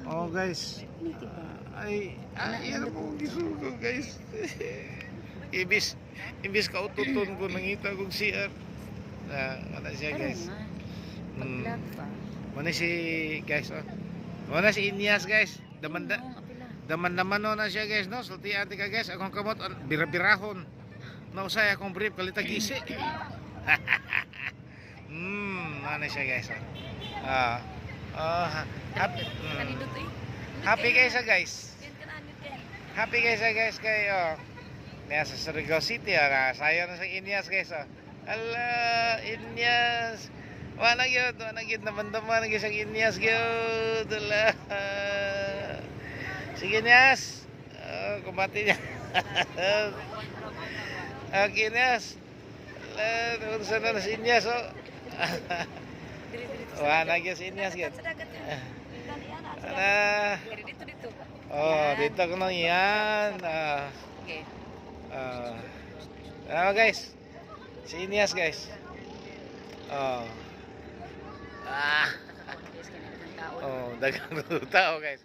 Oh guys. Ay, yan po gisugo guys. Ibis kaututon ko nangita kong CR. Ano siya guys. Pag-vlog pa. Mana si guys oh. Mana si Inyas guys. Daman na siya guys no. Sulti ati ka guys. Akong kamot birabirahon. Nausay akong brief kalita gisi. Ano siya guys oh. Happy guys guys. Happy guys guys kayo. Nasa Surigao City sayo na sa Inyas guys oh. Ala Inyas. Wala gyud naman gyud sa Inyas gyud. Ala. Sige Inyas. Kumbati niya. Okay Inyas. Ala, unsa na si Inyas oh. Wala gyud si Inyas gyud. Dito. Oh, dito ko na yan. Okay. Guys. Si Inyas guys. Oh. Oh, dagang tao guys.